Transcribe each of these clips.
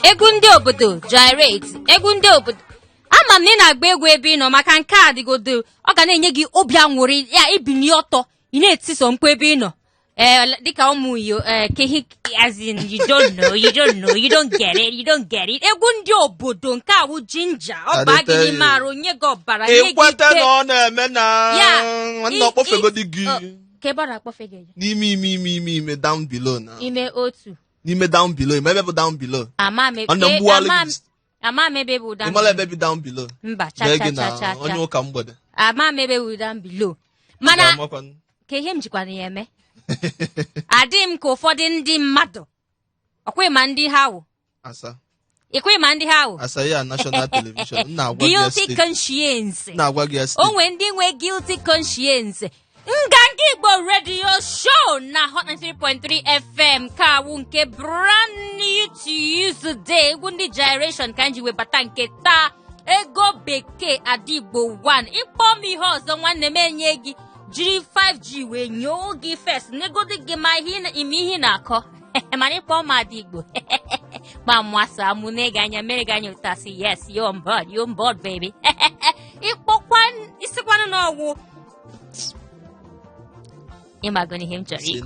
Egwu ndị obodo gyrate, egwu ndị obodo. Ama m na ị na-agba egwu ebe ị nọ maka nke a dịgodo ọ ga na-enye gị obi aṅụrị ya ibili ọtọ ị na-etiso mkpu ebe ị nọ. Dịka ụmụ iyo kehi as in you don't know, you don't get it. Egwu ndị obodo nke awụ jinja ọ baa gị n'ime arụ nye gị ọbara nye gị ịkweta na ọ na-eme na nwanne ọkpọfegodi gị ka ebe ọ na-akpọfe gị n'ime down below na ime otu n'ime down below ebe bụ down below ama m ebe bụ down below ebe bụ down below mba cha onye ụka mgbede ama m ebe bụ down below mana ka ihe m jikwana ya eme adị m ka ụfọdụ ndị mmadụ ọkwa ịma ndị ha wụ asa ya national television na-agwa gị guilty conscience na-agwa gị onwe ndị nwe guilty conscience nganga Igbo radio show na Hot 93.3 FM ka awụ nke brand new to you today egwu ndị gyration ka nji webata nke taa ego bekee Adigbo 1 ịkpọ m ihe ọzọ nwanne m enye gị jiri 5G wee nyoo gị first negodi gị ma ihe na-akọ mana ịkpọ m Adigbo ma mwasa amụ na ega anya mere gị anya ụtasị yes you're on board baby ịkpọkwan isikwanụ n'ọgwụ ịmago n'ihe m chọrọ ikwu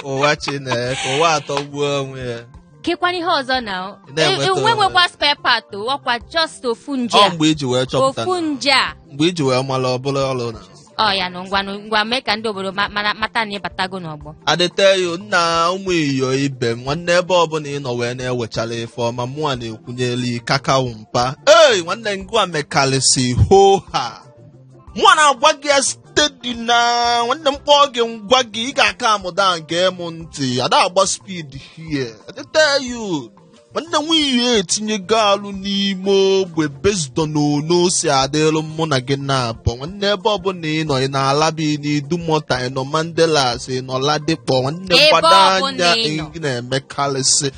ụwa Chineke ụwa atọgbuo onwe ya kekwana ihe ọzọ na nwekwa spare part ọkwa just ofu nje mgbe iji wee chọpụta ofu nje a mgbe iji wee mara ọbụla ọrụ na ya na ngwa mee ka ndị obodo mata na ịbatago n'ọgbọ adịteyo nna ụmụ iyo ibe m nwanne ebe ọbụla ị nọ wee na-ewechala ife ọma mụnwa na-ekwunyeli kakao mpa nwanne ngwa mekalịsị hoha mụnwa na-agwa gị steady na nwanne m kpọọ gị ngwa gị ị ga-aka amụda nke m ntị ada agba speed here adịteyo nwanne nwunye etinyego alụ n'ime ogbe bezdo n'onu si adịlụ mụ na gị na-abụ nwanne ebe ọbụla ị nọ ị na-alabi n'idumọta ị nọ Mandelas ị nọ Ladikpọ nwanne gbado anya ị na-emekarịsị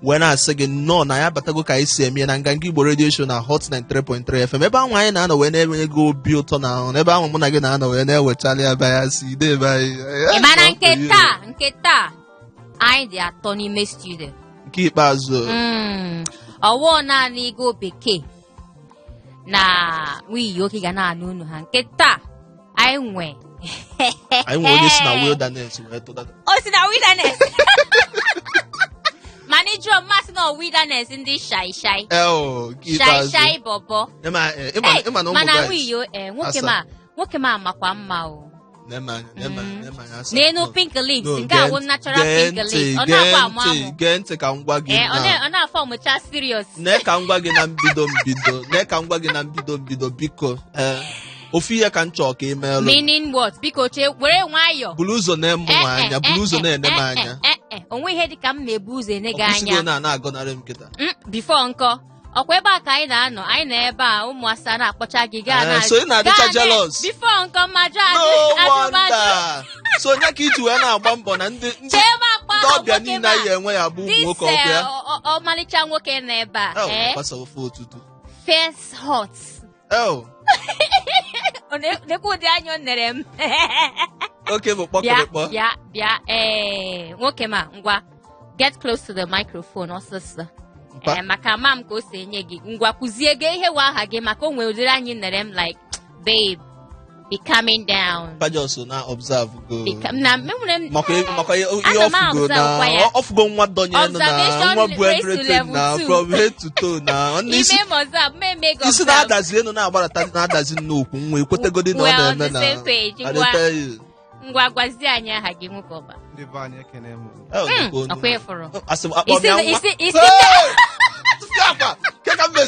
wee na-asị gị nnọọ na ya batago ka anyị si eme na nganga Igbo radio show na Hot 93.3 FM ebe ahụ anyị na-anọ wee na-enye gị obi ụtọ na ahụ ebe ahụ mụ na gị na-anọ wee na-ewechala ya baya si idebe anyị mana nke taa anyị dị atọ n'ime studio nke ikpeazụ ọwụọ naanị ego bekee na wiyi oke ga na-anụ unu ha nke taa anyị nwe onye si na wilderness wee tụdata o si na wilderness mana ịjụọ mmasị na wilderness ndị shai bọbọ mana wiyi nwoke ma amakwa mma o n'enu pink lips nke awụ natural pink lips ọ na-akwa amụ gee ntị ka m gwa gị ọ na-afọ ọmụcha serious nee ka m gwa gị na mbido biko ofu ihe ka m chọọ ka ị meelụ meaning what biko were nwayọ buru ụzọ na-eme m anya buru ụzọ na-ene m anya onwe ihe dị ka m na-ebu ụzọ ene gị anya na-agọnarị m kịta before nkọ ọkwa ebe a ka anyị na-anọ anyị na ebe a ụmụ asaa na-akpọcha gị gaa so ị na-adịcha jealous before nkọ mmadụ so onye ka iji wee na-agba mbọ na ndị ọbịa niile anyị enwe ya bụ ụmụ nwoke ọbịa ọmalịcha nwoke na ebe a gbasa ofe ụtụtụ first hot nekwa ụdị anya o nere m oke bụ kpọkịrịkpọ bịa nwoke ma ngwa get close to the microphone ọsịsọ maka ama m ka o si enye gị ngwa kụzie gị ihe wa aha gị maka o nwere ụdịrị anyị nere m like babe be coming down pajos na observe go na memure maka ihe ofugo na ofugo nwa donye na nwa bụ everything na from head to toe na isi na-adazi enu na-agbarata na-adazi nnukwu nwa ekwetegodi na ọ na-eme na ngwa gwazie anyị aha gị nwoke ọba ọkwa ịfụrụ ọ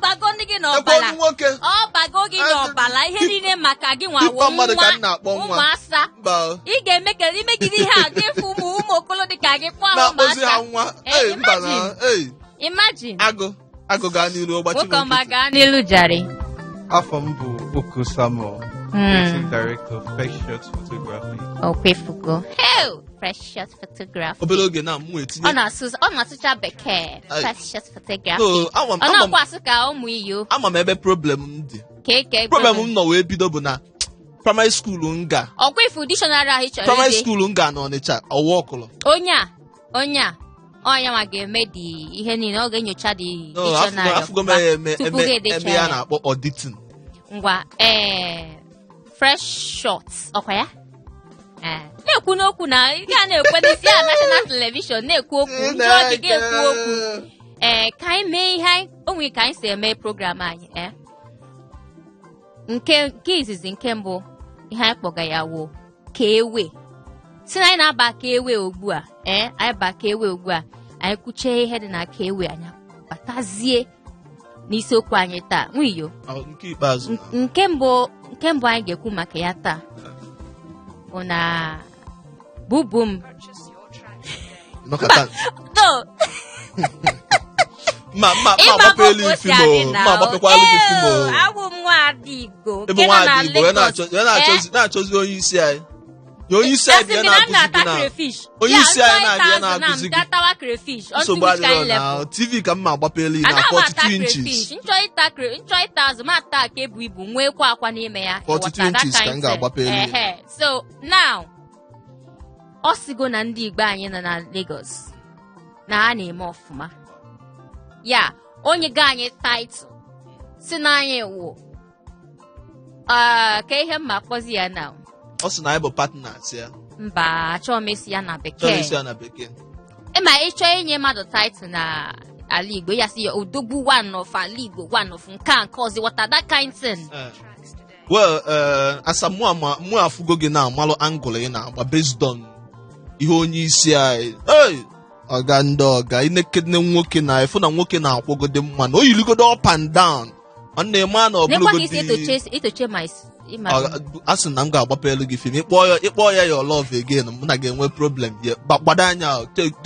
bago ndị gị n'ọbala ihe niile maka gị nwawo nwa ụmụasa ị ga-emegide ihe a gị fụ ụmụ okolo dị ka gị kpọọ ụmụasa imagine agụ gaa n'ilu nwoke ọma gaa n'ilu jari afọ m bụ Oku Samuel, creative director of Precious Photography. Okwefugo. Hell, Precious Photography. Obere oge na mụ etinye. Ọ na-asụcha bekee. Precious Photography. Ọ na-akwa asụ ka ụmụ iyo. Ama m ebe problem m dị. Problem m nọ wee bido bụ na primary school nga. Okwefu dictionary ahụ chọrọ ide. Primary school nga na Ọnịcha, ọwa ọkụlụ. Onye a. onye a onye ma ga-eme dị ihe niile ọ ga-enyocha dị No, dictionary afụgo m ya tupu gị eme edecha ya ya. na-akpọ auditing. Ngwa fresh shots ọkwa ya na-ekwu n'okwu na ị ga na-ekwe n'isi a national television na-ekwu okwu ndị oge ga-ekwu okwu ka anyị mee ihe onwe ka anyị si eme program anyị nke izizi nke mbụ ihe anyị kpọga ya wụ ka ewe si na anyị na-aba ka ewe ugbu a anyị ba ka ewe ugbu a anyị kwuchie ihe dị na ka ewe anya batazie n'isiokwu anyị taa nwiyo Nke ikpeazụ nke mbụ anyị ga-ekwu maka ya taa bụ na bubum nọkọta ma agbapelu ifi mo ma agbapekwala gị ifi mo abụ m nwaadị Igbo ebe nwaadị Igbo na-achọzi onye isi anyị onye isi anyị bịa na-akụzi gị na onye isi anyị na-abịa na-akụzi gị nsogbu adịrọ na TV ka mma agbapelu na 42 inches nchọ ịta azụ ma taa ka ebu ibu nwekwa akwa n'ime ya 42 inches ka m ga-agbapelu so now ọ sigo na ndị Igbo anyị nọ na Lagos na ha na-eme ọfụma ya onye ga anyị taịtụ si na anyị wụ ka ihe mma kpọzi ya na ọ sị na anyị bụ partners ya mba achọghị m isi ya na bekee ịma ịchọ inye mmadụ taịtụ na ala Igbo ya si ya odogwu one of ala Igbo one of nke ọzọ wata that kind thing. Well asa mụ afụgo gị na amalụ angụl ị na-agba based on ihe onye isi anyị ọga ndị ọga inekene nwoke na efu na nwoke na-akwụgode mma na o yirigodo up and down nwanne ma na ọbụlụgodi a sị na m ga-agbapelu gị fim ịkpọ ya your love again mụ na ga-enwe problem ya gbado anya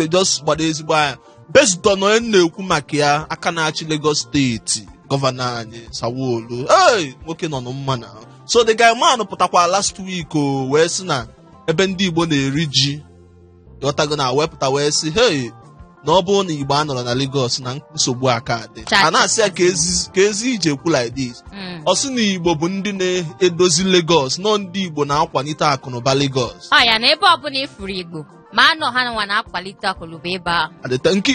just gbado ezigbo anya based on onye na-ekwu maka ya aka na-achị Lagos steeti gọvanọ anyị Sawolu nwoke nọ mma na so the guy man pụtakwa last week wee sị na ebe ndị Igbo na-eri ji ghọtago na wepụta wee sị na ọ bụrụ na Igbo anọrọ na Lagos na nsogbu aka dị a na-asị ya ka ezi ije ekwu like this ọ sị na Igbo bụ ndị na-edozi Lagos nọ ndị Igbo na-akwalite akụnụba Lagos ya na ebe ọbụla ifuru Igbo ma anọ ha nwa na-akwalite akụnụba ebe ahụ nke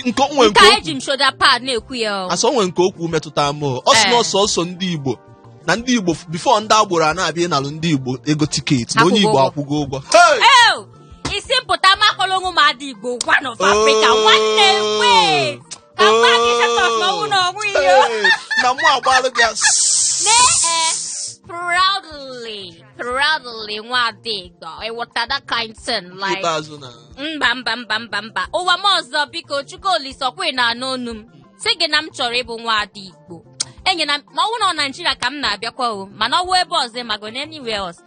eji m shoulder pad na-ekwu ya asọ nwere nke okwu metụta m ọ sị na ọsọ ndị Igbo na ndị Igbo bifo ndị agboro a na-abịa ịnalụ ndị Igbo ego tiketi na onye Igbo akwụgo ụgwọ isi mpụta makọlọnwụ ma dị Igbo one of Africa nwanne kwe ka mgba gị setọs n'ọnwụ na ọnwụ iyo na mụ agbalụ gị proudly nwadị Igbo ịwụta that kind thing like mba ụwa m ọzọ biko Chukwu Olise ọkwe na n'onu m sị gị na m chọrọ ịbụ nwadị Igbo enyena ma ọnwụ na Naijiria ka m na-abịakwa o mana ọwụ ebe ọzọ mago na anywhere else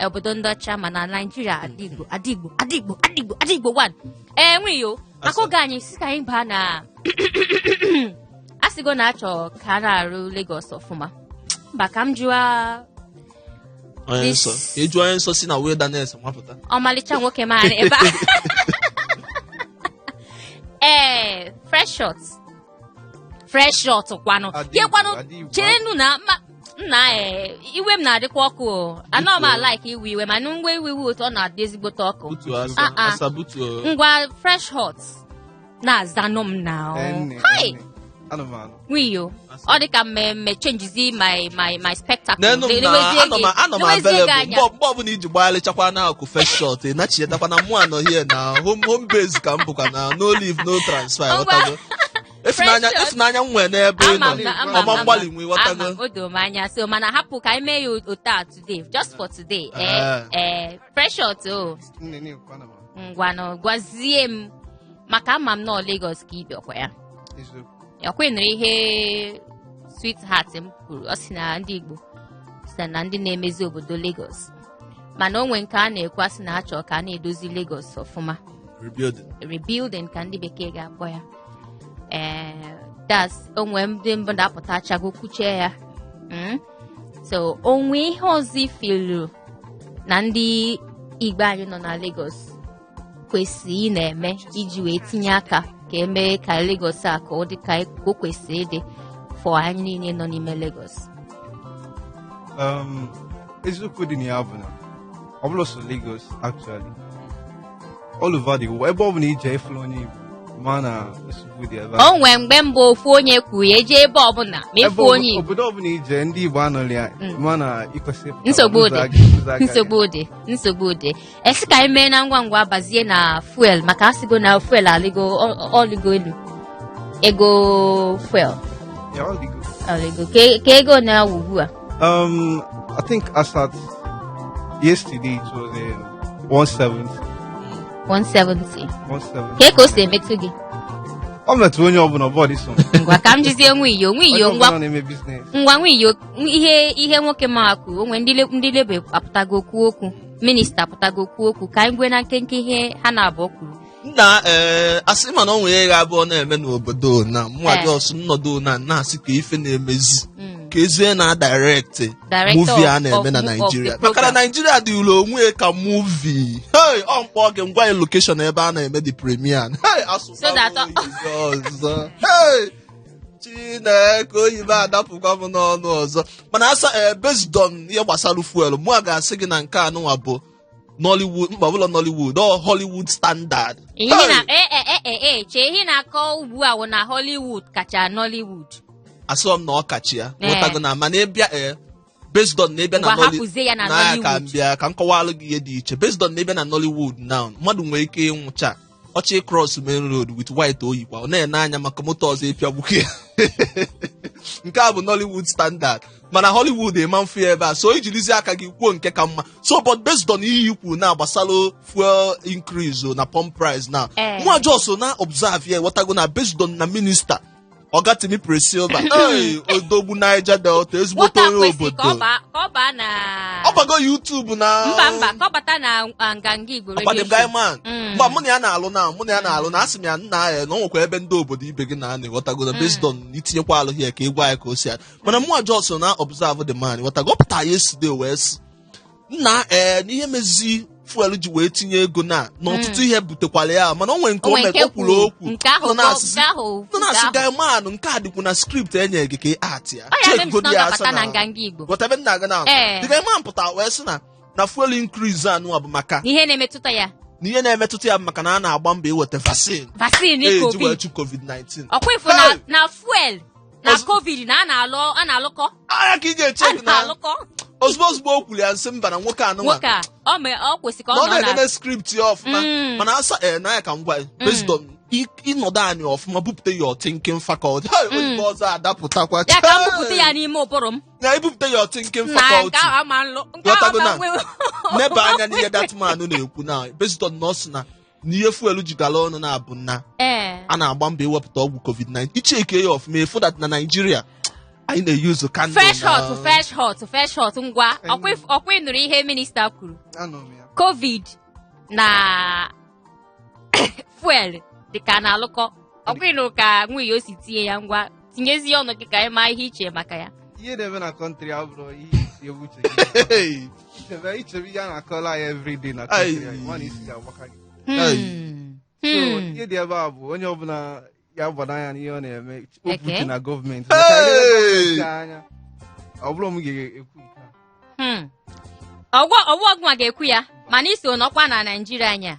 obodo ndị ọcha mana Naijiria adigbo one nweyo maka oge anyị si ka anyị baa na asịgo na achọ ka a na-arụ Lagos ọfụma mba ka m jụọ onye nsọ si na wilderness nwapụta ọmalịcha nwoke maara ebe a fresh shot kwanụ cherenụ na iwe m na-adịkwa ọkụ anọ m like iwe iwe mana ngwa iwe otu ọ na-adị ezigbote ọkụ ngwa fresh hot na-azanụ m na wiyo ọ dị ka mmemme changes my spectacle anọ m available mgbe ọbụla iji gbagharịchakwa n'akụkụ fresh shot nachiyetakwa na mụ anọghị na home base ka m bụkwa na no leave no transfer efunanya nwee n'ebe ị nọ ọma mgbalị nwe ghọtago o doo m anya so mana hapụ ka anyị mee ya otu a today just for today fresh shot ngwanụ gwazie m maka ama m nọ Lagos ka ibi ọkwa ya ekwenere ihe sweetheart m kwuru ọ sị na ndị Igbo sị na ndị na-emezi obodo Lagos mana onwe nke a na-ekwu asị na achọ ka a na-edozi Lagos ọfụma rebuilding ka ndị bekee ga-akpọ ya onwe ndị mbụ na-apụta achago kwuchie ya so onwe ihe ọzọ ifilu na ndị Igbo anyị nọ na Lagos kwesịrị na-eme iji wee tinye aka ka emee ka Lagos a ka ọ dị ka o kwesịrị ịdị fọ anyị niile nọ n'ime Lagos eziokwu dị na ya bụ na ọ bụla so Lagos actually all over the world. Ebe ọbụla ije ifulu onye Igbo. Mana nsogbu dị ebe. O nwee mgbe mbụ ofu onye kwuru ya eje ebe ọbụla ma efu onye Igbo. Obodo ọbụla ije ndị Igbo anọrị ya mana ikwesị nsogbu dị esi ka anyị mee na ngwa ngwa bazie na fuel maka asịgo na fuel ọligo elu ego fuel ọligo ka ego na ugbu a I think as at yesterday it was 170 ka o si emetụ gị ọ metụ onye ọbụla bọọdụ so ngwa ka m jizie nwe iyo ngwa nwe iyo ihe nwoke ma kwuru onwe ndị lebe apụtago okwu okwu minista apụtago okwu okwu ka anyị gwe na nkenke ihe ha na-abụ kwuru na asị ma na ọ nwere ya abụọ na-eme n'obodo na mmadụ nnọdụ na-asị ka ife na-emezi ka ezie na direct movie a na-eme na Nigeria maka na Nigeria dị ụlọ onwe ka movie ọ mkpọ gị ngwa location ebe a na-eme the premiere Chineke oyibo adapụkwa m n'ọnụ ọzọ mana asa based on ihe gbasara fuel mụ a ga-asị gị na nke anụnwa bụ Nollywood mkpabụlọ Nollywood or Hollywood standard ihe na-akọ ugbu a wụ na Hollywood kacha Nollywood asọm na ọ kacha ya nwetago na mana ịbịa based on na-ebịa na Nollywood ka mbịa ka m kọwalụ gị ihe dị iche based on na-ebịa na Nollywood now mmadụ nwere ike ịnwụcha ọchị cross main road with white oyikwa ọ na-ene anya maka moto ọzọ ịpịagbuke nke a bụ Nollywood standard mana Hollywood ema mfu ebe a so ijirizi aka gị kwuo nke ka mma so but based on ihe ikwu na gbasara fuel increase na pump price na nwa jos na observe ya wetago na based on na minister Ogatimi Presilva odogbu Niger Delta ezigbote onye obodo ọ bago YouTube na mba ka ọ bata na nganga Igbo radio mgbe mụ na ya na-alụ na asị m ya nna ya na ọ nwekwa ebe ndị obodo ibe gị na ịghọtago na based on itinyekwa alụ ya ka ịgwa ya ka o si mana mụ jos na observe the man ịghọtago ọ pụta yesterday wee sị nna n'ihe mezi fuel ji wee tinye ego na n'ọtụtụ ihe butekwala ya mana o nwere nke o kwuru okwu na-asị gaimanụ nke a dịkwu na script enye gị ka ị art ya chekgodi ya asa na whatever nna aga na the gaiman pụta wee sị na fuel increase anụ bụ maka ihe na-emetụta ya maka na a na-agba mbọ iweta vaccine eji wee chụ COVID-19 ọkwa ifu na fuel na COVID na a na-alụkọ anya ka ị ga-eche na ozugbo o kwuru ya nsị mba na nwoke anụnwa ọ kwesị ka ọ na-edene script ya ọfụma mana asa na ya ka m gwa based on ịnọdụ anyị ọfụma bupụta your thinking faculty oyibo ọzọ adapụtakwa ya ka m bupụta ya n'ime ụbụrụ m na ibupụta your thinking faculty neba anya n'ihe that man na-ekwu na based on nọọsụ na n'ihe fuelu ji gala ọnụ na-abụ na a na-agba mbọ iwepụta ọgwụ COVID-19 icheke ya ọfụma efu that na Nigeria anyị na-eyuzu kandụl fresh hot ngwa ọkwa ịnụrụ ihe minista kwuru COVID na fuel dịka na-alụkọ ọkwa ịnụrụ ka nwunye o si tinye ya ngwa tinyezie ọnụ gị ka anyị maa ihe iche maka ya ihe na-eme na kọntrị abụrụ ihe isi ewuche ichebe ihe a na-akọla ya everyday na kọntrị mana isi ga-agbaka gị ihe dị ebe a bụ onye ọbụla ya gbado anya n'ihe ọ na-eme okwuche na gọọmenti anya ọ bụrụ m ga-ekwu nke a ọgwụgwa ga-ekwu ya mana iso n'ọkwa na Naịjirịa anya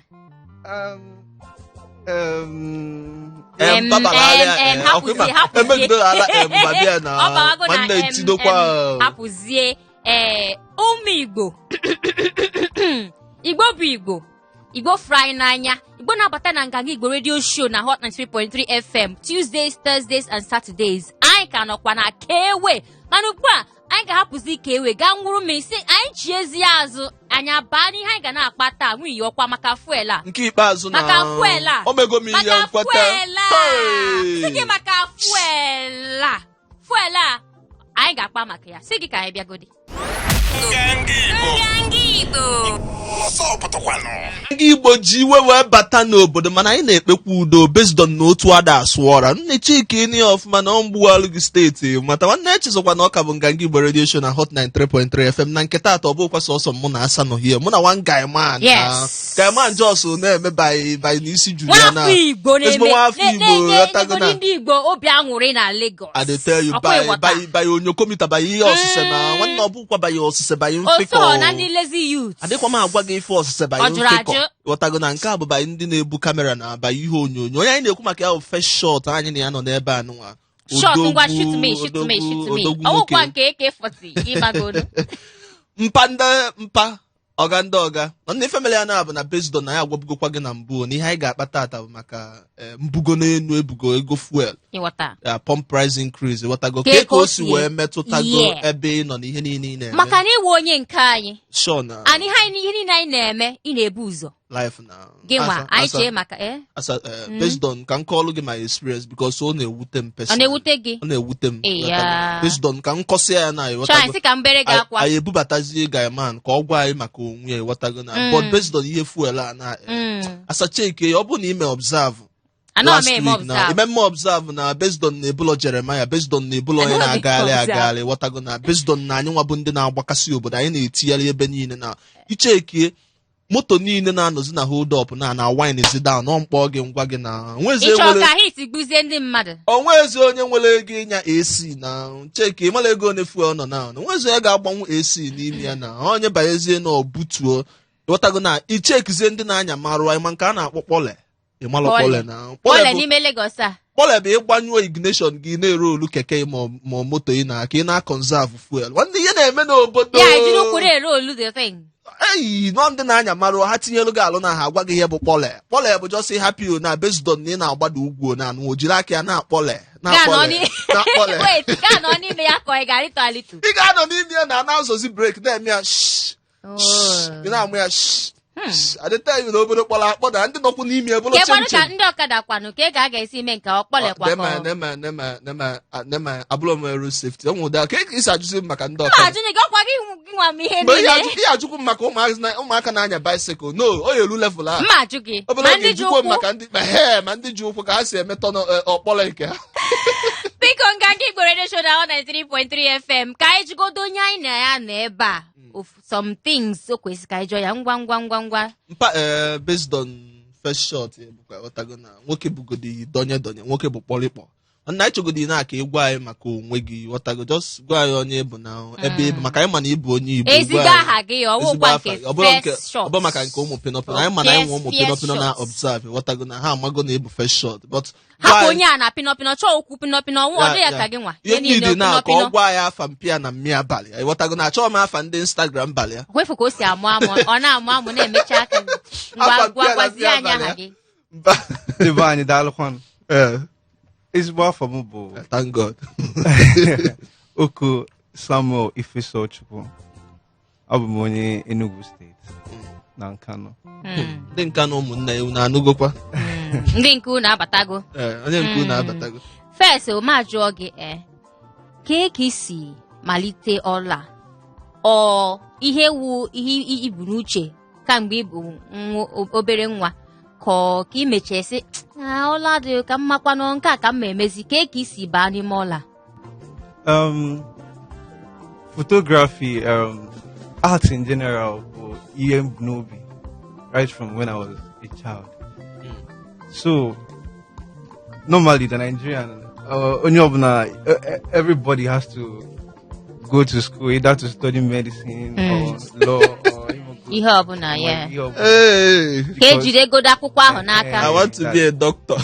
hapụzie ụmụ Igbo bụ Igbo fry n'anya Igbo na-abata na nganga Igbo radio show na Hot 93.3 FM Tuesdays, Thursdays and Saturdays anyị ka nọkwa na kewe mana ugbu a anyị ga-ahapụzi kewe gaa nwụrụ mmiri si anyị ji ezi azụ anya baa n'ihe anyị ga na-akpa taa nwunye ọkwa maka fuel a nke ikpeazụ na maka fuel a omego m ihe nkweta si gị maka fuel a anyị ga-akpa maka ya si gị ka anyị bịagodi ndị Igbo ji iwe wee bata n'obodo mana anyị na-ekpekwa udo based on n'otu ada asụ ọra nne Chika ịnị ọfụma na ọmgbughalụ gị steeti mata nwanne echezọkwa na ọka bụ nganga Igbo radio show na Hot 93.3 FM na nketa atọ bụ kwa sọsọ mụ na asa nọ hie mụ na one guy man jos na-eme by n'isi Juliana ezigbo nwafọ Igbo yọtago na ndị Igbo obi aṅụrị na Lagos I dey tell you by onyokomita by ihe ọsịse na nwanne ọbụkwa by ọsịse by mfekọ na ndị lazy youth adịkwa m agwa na-agwa gị ife ọsịsa banye Ọ jụrụ mfekọ ajụ. ghọtago na nke a bụ banye ndị na-ebu kamera na abanye ihe onyonyo onye anyị na-ekwu maka ya bụ first shot anyị na ya nọ n'ebe a nụnwa shot ngwa shoot me ọwụkwa nke AK40 ịgbagoro mpa ọga ndị ọga na ifemele ya na-abụ na besdon na ya agwabugokwa gị na mbụ na ihe anyị ga-akpata ata bụ maka mbugo n'enu ebugo ego fuel ịghọta ya pump price increase ghọtago ka o si wee metụtago ebe ị nọ na ihe niile ị na-eme maka na iwe onye nke anyị sure na anyị ihe niile anyị na-eme ị na-ebu ụzọ life na gị nwa anyị chee maka based on ka m kọọlụ gị my experience because ọ na-ewute m ọ na-ewute gị ọ na-ewute m Eya. based on ka m kọsịa ya na chọọ ka m bere gị akwa anyị ebubatazie gaiman ka ọ gwa anyị maka onwe ya ghọtago na but based on ihe fuel a na asacha ike ọ bụ na ime observe last week na ime observe na based on na-ebulọ Jeremiah based on na-ebulọ onye na-agagharị ghọtago na based on na anyị nwa bụ ndị na-agbakasị obodo anyị na-etinyere ebe niile na ichekie moto niile na-anọzi na hold up na wine zi down ọ mkpọ gị ngwa gị na onwezi onye nwere ego ịnya AC na cheki ịmara ego one fuel nọ na onwezi onye ga-agbanwu AC n'ime ya na onye banyezie na obutuo ghọtago na ichekizie ndị na-anya marụ anyị ma nke a na-akpọ kpọle ịmalụ kpọle na kpọle bụ ịgbanyụọ ignition gị na-ere olu keke ma moto ị na ka ị na-akọnzavụ fuel nwanne ihe na-eme n'obodo eyi nọ ndị na-anya marụ ha tinyelu gị alụ na ha agwa gị ihe bụ kpọle bụ jọsị hapi na bezdon na ị na-agbada ugwu na anụ o jiri aka ya na-akpọle ị ga-anọ n'ime ya na na-azọzi brek na-eme ya ị na-amụ ya adịta iwu na obodo kpọrọ akpọ na ndị nọkwu n'ime ebụrụ chemchem ndị ọkada kwanụ ka ị ga-aga-esi ime nke ọkpọlekwa nema abụrụ m eru sefti ọ nwụda ka isi ajụzi maka ndị ọkada mgbe ihe ajụkwu m maka ụmụaka na-anya baisikụl no o yelu level ahụ obodo ga-ejikwo maka ndị ma ndị ji ụkwụ ka ha si emetọ ọkpọrọ nke ha biko nga nke Igbo Radio Show na 93.3 FM ka anyị jigodo onye anyị na ya nọ ebe a some things o kwesịrị ka anyị jụọ ya ngwa mpa based on first shot ọtago na nwoke bugodi donye nwoke bụ kpọrịkpọ na anyị chọgodi na aka ịgwa anyị maka onwe gị ọtago just gwa anyị onye bụ na ebe ịbụ maka anyị ma na ịbụ onye Igbo ezigbo aha gị ọ bụ maka nke ụmụ pinọpinọ anyị ma na anyị nwe ụmụ pinọpinọ na observe ọtago na ha amago na ịbụ first shot but hapụ onye a na pinọpinọ chọọ okwu pinọpinọ ọ dị ya ka gị nwa ihe niile na ka ọ gwa anyị afa mpịa na mmịa abalị ịghọtago na achọghị m afa ndị Instagram balị ya wefu ka o si amụ ọ na-amụ amụ na-emecha aka gwazie anyị aha gị ebe anyị daalụkwanụ ezigbo afọ m bụ thank God Oko Samuel Ifesochukwu abụ m onye Enugu steeti na Nkano ndị Nkano ụmụnne ya unu anụgokwa ndị nke unu abatago onye nke unu abatago first ma jụọ gị ka isi malite ọla ihe ibu n'uche kamgbe ịbụ obere nwa ka imechesi ọla dị ka mmakwanụ nke a ka m emezi ka isi baa n'ime ọla photography art in general bụ ihe m bu n'obi right from when I was a child. So normally the Nigerian everybody has to go to school either to study medicine or law or ihe ọbụla ya ka ejide godo akwụkwọ ahụ n'aka. I want to be a doctor.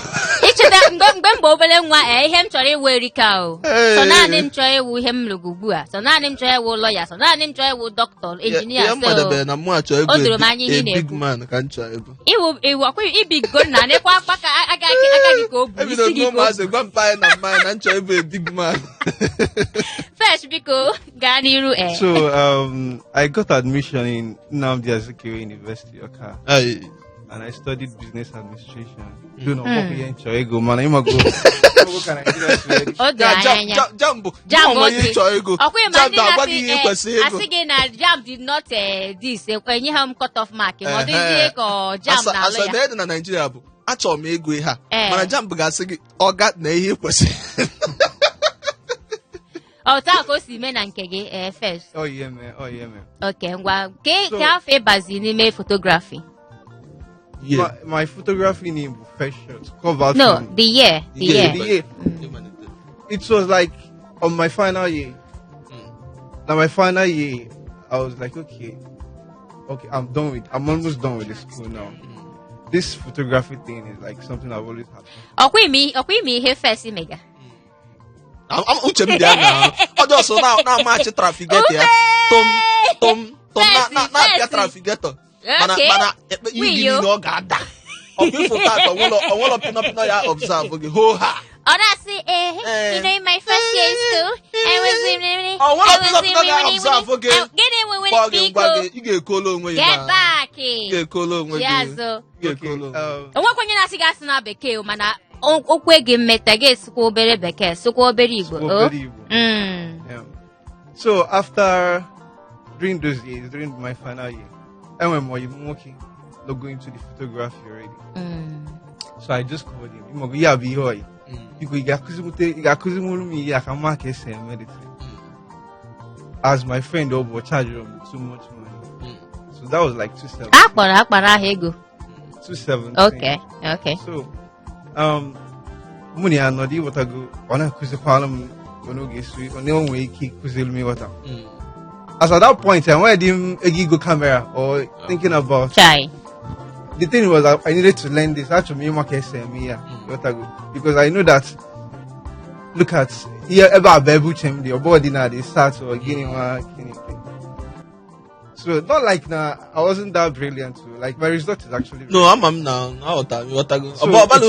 Icheta mgbe mgbe obere nwa ihe m chọrọ iwu erika o so naanị m chọrọ iwu ihe m lụrụ ugbu a so naanị m chọrọ iwu lọya so naanị m chọrọ iwu dọkịta injinia o doro m anya ihe na-ekwu iwu ọkwa ibigo na nekwa akpa ka agaghị ka o bu isi gị first biko gaa n'iru So I got admission in Nnamdi Azikiwe University, Oka. And I studied business administration. Don't know what we enjoy go, man. I'm go. Jam did not this. When you have cut off mark, what is it? Jam na Nigeria bụ achọrọ m ego ha mana jam ga-asị gị ọ ga na ihe kwesịrị. Taa ka o si mee na nke gị first. Oh yeah man. Okay, ngwa ka afọ ịbazi n'ime photography. Yeah. My photography name was first shot. Cover. No, the year. It was like on my final year. Now my final year, I was like, okay, okay, I'm almost done with the school now. This photography thing is like something I've always had. Okwi me here first mega. I'm uche m dị na ọjọọ so na match trafficator ya. Tom na trafficator. Mana iyi ọ ga-ada. Ọkụ foto atọ onwelo pino ya observe oge ho ha. Honestly, you know, in my first year in school, I was in. Get back! So after during those years, during my final year, I went more working, not going to the photography already. So I just called him. Yeah, be here. As my friend over charged him too much money. So that was like 270. 270. Okay. So money and nodi what I go on a kuzi palm when we get sweet on the one way kick kuzil me water. As at that point I wanted him a gigo camera or thinking about Chai. The thing was I needed to learn this actually because I know that look at here ever baby chem the body now they start or getting so not like now I wasn't that brilliant too. Like my result is actually no I'm now what I go about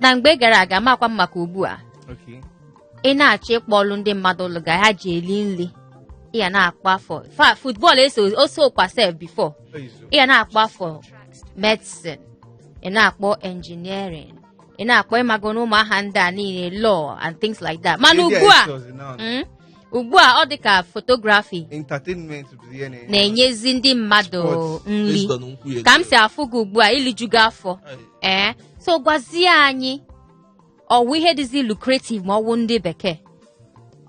na mgbe gara aga makwa maka ugbu a okay ị na-achọ ịkpọlụ ndị mmadụ lụga ha ji eli nri ị na-akpa for football also kwa self before ị na-akpa for medicine ị na-akpọ engineering ị na-akpọ ịmago n'ụmụ aha ndị a niile law and things like that mana ugbu a ọ dị ka photography entertainment na-enyezi ndị mmadụ nri ka m si afụ gị ugbu a iliju gị afọ so gwazie anyị ọwụ ihe dịzi lucrative ma ọwụ ndị bekee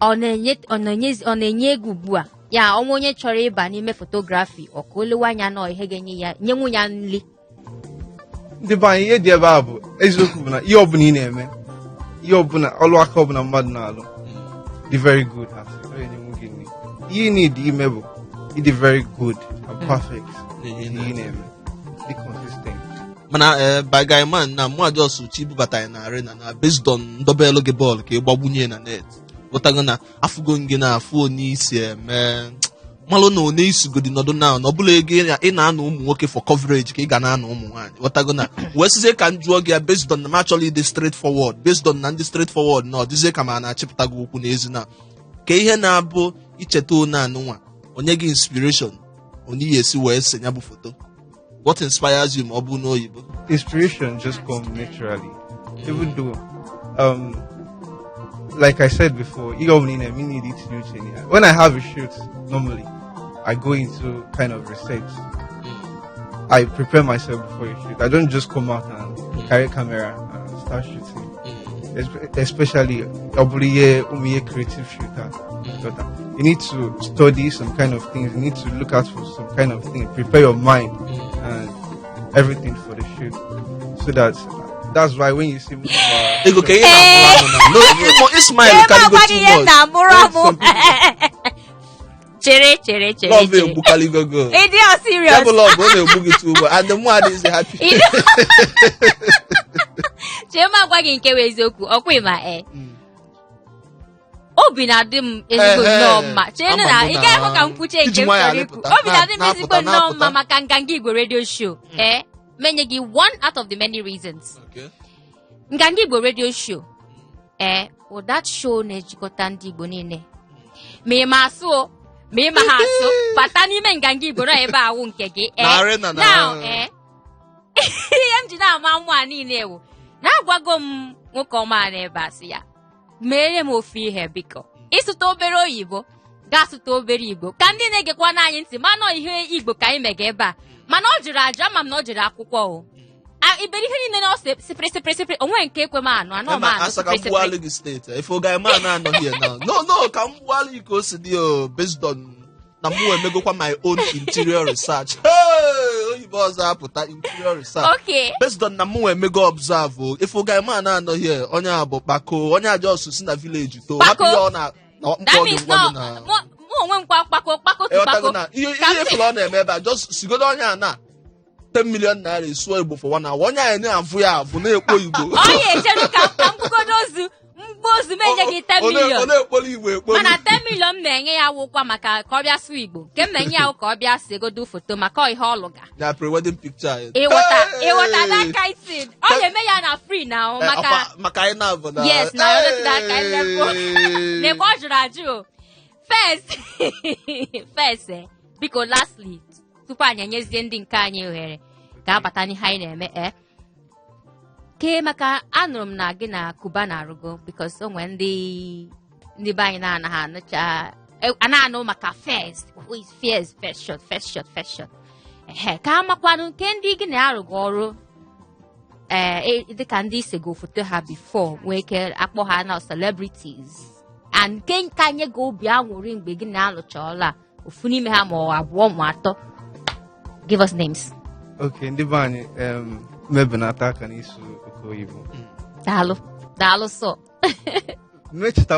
ọ na-enye ego ugbu a ya ọnwa onye chọrọ ịba n'ime photography ọ ka olewe anya na ihe ga-enye ya nyenwu ya nri ndị be anyị ihe dị ebe a bụ eziokwu bụ na ihe ọbụla ị na-eme ihe ọbụla ọlụ aka ọbụla mmadụ na-alụ dị very good ihe need ime bụ ịdị very good and perfect ihe na-eme dị consistent mana bagay man na mụ ajọsụ chi bubata ya na arena na based on ndobelu gị bọọlụ ka ị gbagbunye na net wụtago na afụgo gị na afụ onye isi eme malụ na onye isugodi nọdụ na ọ bụla ego ị na-anụ ụmụ nwoke for coverage ka ị ga na-anụ ụmụ nwaanyị wụtago na wee sizie ka m jụọ gị ya based on na m achọrọ ịdị straight forward based on na ndị straight forward na ọ dịzie ka ma na-achịpụta gị okwu n'ezi na ka ihe na-abụ icheta onye anụnwa onye gị inspiration onye ya esi wee senya bụ foto. What inspires you, Mabu no Yibo? Inspiration just comes naturally. Even though, like I said before, when I have a shoot, normally, I go into kind of research. I prepare myself before a shoot. I don't just come out and carry a camera and start shooting. Especially, a creative shooter. You need to study some kind of things. You need to look out for some kind of thing. Prepare your mind and everything for the shoot. So that's why when you see me, Ismail can go too much. Chere. Love you, Bukali go. It is serious. Double love, Bugi too, and the one is happy. Chema gwagi nke wezoku okwema obi na-adị m ezigbo nnọọ mma chee na ị ga-ahụ ka m kwuche nke mkpọrịkwu obi na-adị m ezigbo nnọọ mma maka Nganga Igbo radio show menye gị one out of the many reasons Nganga Igbo radio show that show na-ejikọta ndị Igbo niile ma ị ma asụ ma ị ma ha asụ bata n'ime Nganga Igbo na ebe awụ nke gị now ihe m ji na-ama mmụ a niile ewu na-agwago m nwoke ọma n'ebe asị ya mere m ofu ihe biko ịsụta obere oyibo ga-asụta obere Igbo ka ndị na-egekwa n'anyị ntị mana ihe Igbo ka anyị mega ebe a mana ọ jụrụ ajụ ama m na ọ jụrụ akwụkwọ o iberi ihe niile na sipri onwe nke ekwe m anụ anọ m anụ no ka m gbuala iko o si dị o based on na mụ emegokwa my own interior research oyibo ọzọ apụta interior research based on na mụ emego observe o ife ụga ma na anọ here onye a bụ kpako onye aja ọsụ si na village to hapụ ya ọ na That means no. Onwe nkwa kpako tukpako. Ihe fụlọ na-eme ebe a just sigodo onye a na 10 million naira isuo Igbo for 1 hour. Onye anyị na-afụ ya afụ na-ekpo Igbo. Onye echeru ka mbugodo ozu menye gị 10 million. Ọ na-ekpolu Igbo ekpolu. Mana 10 million m na-enye ya wụkwa maka ka ọ bịa sụ Igbo. Ke m na-enye ya ka ọ bịa segodo foto maka ihe ọlụga. Na pre-wedding picture. Ịghọta that kind thing. Ọ na-eme ya na free now maka anyị na-abụ na. Yes, na ọ that kind level. Na-ekwe ọ jụrụ ajụ. First, biko lastly, tupu anyị enyezie ndị nke anyị ohere ka abata n'ihe anyị na-eme ke maka anụrụ m na gị na Kuba na-arụgo because o nwere ndị be anyị na-anaghị anụ maka first shot ka amakwanụ nke ndị gị na-arụgo ọrụ dịka ndị isego foto ha before nwee ike akpọ ha na celebrities and nke anyị ga obi aṅụrị mgbe gị na-alụcha ọla ofu n'ime ha ma ọ abụọ ma atọ. Give us names. Okay, ndị be anyị mebenata aka n'isu oke oyibo. Daalụ sọ. Mmechita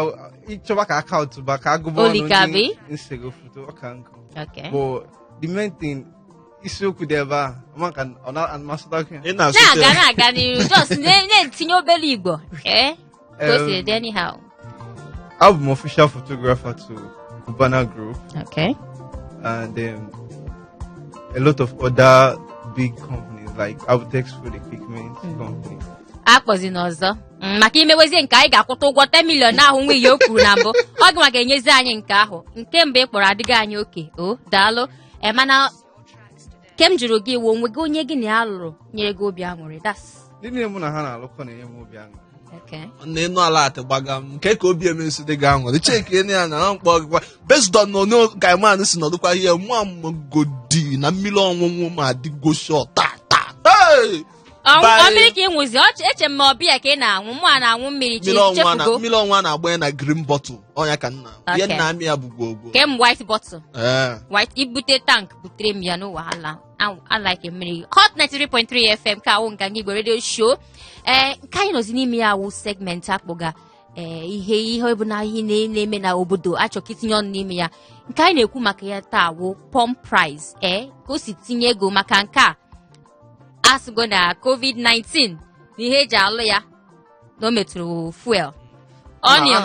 ịchọba ka akaụntụ ba ka agụba ọnụ ndị nsego foto ọka nkụ. Okay. But the main thing isiokwu dị ebe a maka ọ na-amasịta gị. Na-aga n'iru just na-etinye obere Igbo. Go see it anyhow. I'm an official photographer to Cubana Group. Okay. And a lot of other big companies like Avtex Food Equipment Company. Akpọzi n'ọzọ maka imewezie nke anyị ga-akwụta ụgwọ 10 million ahụ nwe ihe o kwuru na mbụ ọ gị nwa ga-enyezi anyị nke ahụ nke mgbe ị kpọrọ adịghị anyị oke daalụ mana ke m jụrụ gị onwe gị onye gị na ya lụrụ nyere gị obi aṅụrị ndị niile mụ na ha na-alụkọ na-enye m obi aṅụrị. N'ịnụ ala atịgbaga m nke ka obi emensi dị gị aṅụrị cheki ya na mkpọ gịkwa besdon n'onye gaiman si nọdụkwa ihe nwa mmagodi na mmiri ọṅụṅụ ma dịgo shọ taa mmiri ka ị nwụzi eche m ma ọbịa ka ị na-aṅụ mụ a na-aṅụ mmiri chefugo mmiri ọnwa na-agba na green bottle ọnya ka nna ihe nna amị ya bụ gwogwo ke m white bottle white ibute tank butere m ya n'ụwahala I like mmiri Hot 93.3 FM ka awụ nke Igbo radio show nke anyị nọzi n'ime ya awụ segment akpọga ihe bụ na ihe na-eme na obodo achọka itinye ọnụ n'ime ya nke anyị na-ekwu maka ya taa awụ pump price ka o si tinye ego maka nke a asụgo na COVID-19 na ihe eji alụ ya na o metụrụ fuel onions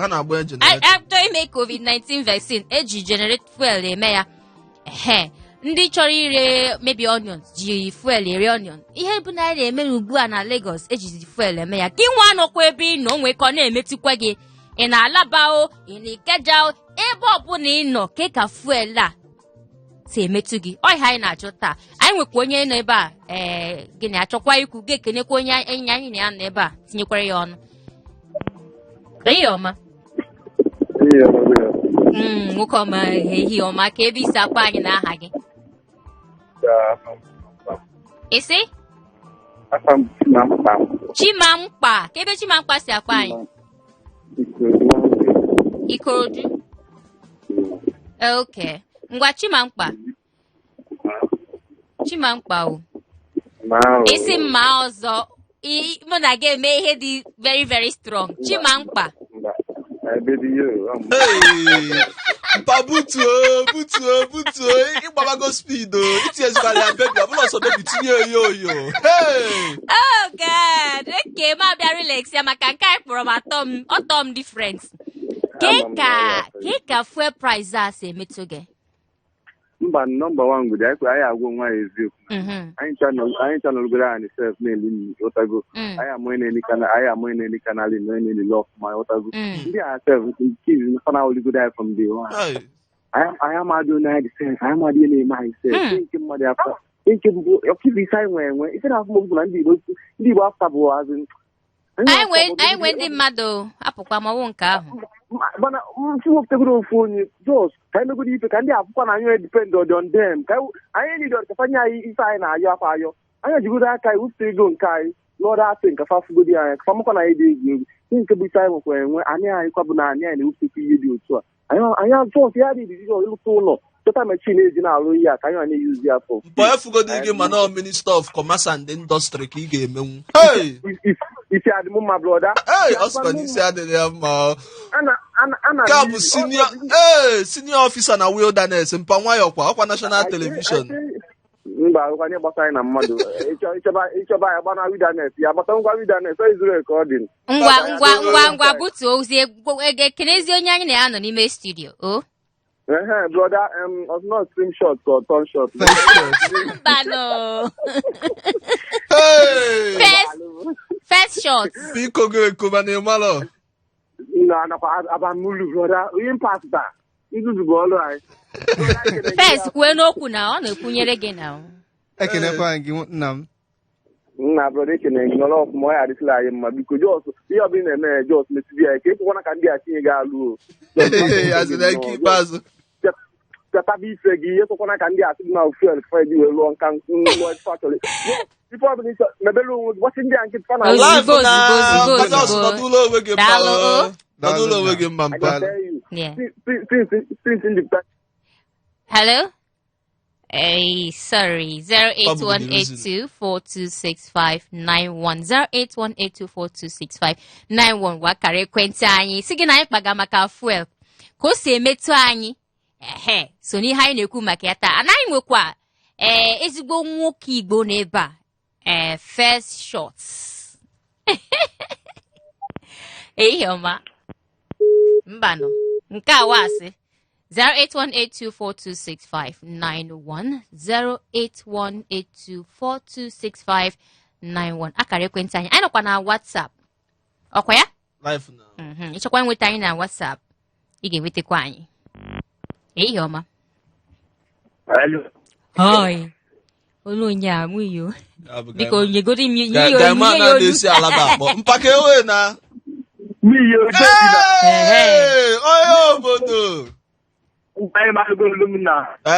ha na-agba generator after ime COVID-19 vaccine eji generate fuel eme ya ndị chọrọ ire maybe onions ji fuel ere onion ihe bụ na anyị na-eme ugbu a na Lagos ejizi fuel eme ya gị nwa nọkwa ebe ị nọ nwee ka ọ na-emetụkwa gị ị na-alaba ị na-Ikeja ebe ọbụla ị nọ ka fuel a si emetụ gị ọhịa anyị na-achọ taa anyị nwekwa onye nọ ebe a gị na-achọkwa ikwu gị ekenekwa onye enyi anyị na ya nọ ebe a tinyekwara ya ọnụ ehihie ọma nwoke ọma ehihie ọma ka ebe isi akpa anyị na aha gị isi Chimamkpa ka ebe Chimamkpa si akpa anyị Ikorodu okay ngwa Chimamkpa isi mma ọzọ mụ na gị eme ihe dị very very strong Chimamkpa mpa butuo ịgbabago speed itinyezikwara ya bebi ọbụla ọsọ bebi tinye oyo oh god okay ma bịa relax ya maka nke anyị kpọrọ m ọtọ m different ka fuel price a si emetụ gị mba nọmba 1 gụdị anyị agwụ nwa eziokwu anyị chanọlụgoro anyị sef na-eli ụtago anyị amụghị na-eli kanalị na onye na-eli ọfụma ụtago ndị a sef nkizi fana oligoro anyị from day one anyị amadị onye anyị dị sef anyị amadị ihe na-eme anyị sef nke mmadụ afọ nke bụbu ọkịbụ isi anyị nwere ise na afọ mọbụ na ndị Igbo afta bụ azụ anyị nwe ndị mmadụ apụkwa mọwụ nke ahụ mana wepụtagoro ofu onye jos ka anyị megoro ife ka ndị akwụkwọ na anyị depend on them ka anyị niile ọkafanye anyị ife anyị na-ayọ afọ ayọ anyị ejigoro aka anyị wepụta ego nke anyị n'ọrụ asị nke fafugodi anyị ka famụkwa na anyị dị egwu egwu ihe nke bụ isi anyị nwekwara enwe anyị kwabụ na anyị na-ewepụtakwa ihe dị otu a anyị jos ya dị izizi ịlụta ụlọ chọta mechin eji na-arụ ihe a ka anyị na na-eyuzi afọ mgbe efugodi gị mana Minister of Commerce and Industry ka ị ga-emenwu isi adị m mma brother. Hey, Oscar isi adịghị ya mma. Ka bụ senior officer na Wilderness mpa nwayọ ọkwa National Television. Mba, ọkwanye gbasara na mmadụ. Ịchọba ya gbana Wilderness, ya gbata ngwa Wilderness, o izuru ka ọ dị. Ngwa butuo ozi ekenezi onye anyị na-anọ n'ime studio. Oh. Brother, was not stream shot or turn shot. Bano. Hey! First shot. Biko go kubane malo. No, Mbuli, brother. You pass that. You do go all right. First, we no kuna ọ na-ekwunyere gị na. Ekenekwa gị nna m. Nna brother ekene gị n'ọlọ ọfụma ya adịsịla anyị mma biko jos ihe ọbụla na-eme jos mesibi ya ka ekwekwana ka ndị a tinye gị alụ azịna ike ikpeazụ. Chetabe ife gị ekwekwana ka ndị a sị na fuel fed wee lụọ nka nlụọ factory. Ife ọbụla ịchọ mebele onwe gị gbasị ndị a nkịtị fa na Live na n'ụlọ onwe gị mma. N'ụlọ onwe gị mma mpa. Since independence. Hello? Hey, sorry. 08182426591. 08182426591. Wakara ekwentị anyị. Sị gị na anyị kpaga maka fuel. Ka o si emetụ anyị. So n'ihe anyị na-ekwu maka ya taa. Anaghị nwekwa ezigbo nwoke Igbo n'ebe a. First shots. Ihe ọma. Mbanụ. Nke a wasị. 08182426591 08182426591 akara ekwentị anyị nọkwa na WhatsApp ọkwa ya Live now. ịchọkwa nweta anyị na WhatsApp ị ga-enwetakwa anyị ihe ọma hi olu onye a nwunyo biko nyegodi m ga-ema na na-esi alaba akpọ mpaka ewe na onye obodo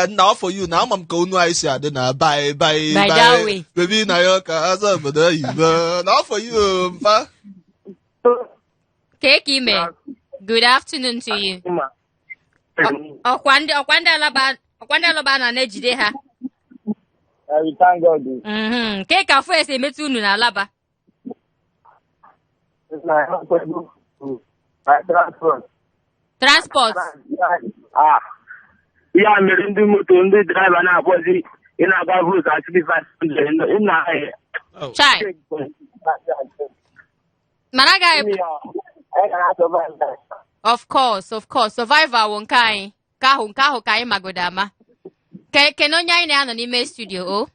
now for you now mam ka unu anyị si adị na bye baby na yo ka aza obodo oyibo now for you mpa Keke ime good afternoon to you ọkwa ndị alaba na-ejide ha ke ka afọ esi emetụ unu na alaba transport ya mere ndị moto ndị draiva na-akpọzi ị na-agba vootu at 500 chai mana agaghị of course survivor wụ nke anyị nke ahụ ka anyị magodo ama kene onye anyị na-anọ n'ime studio o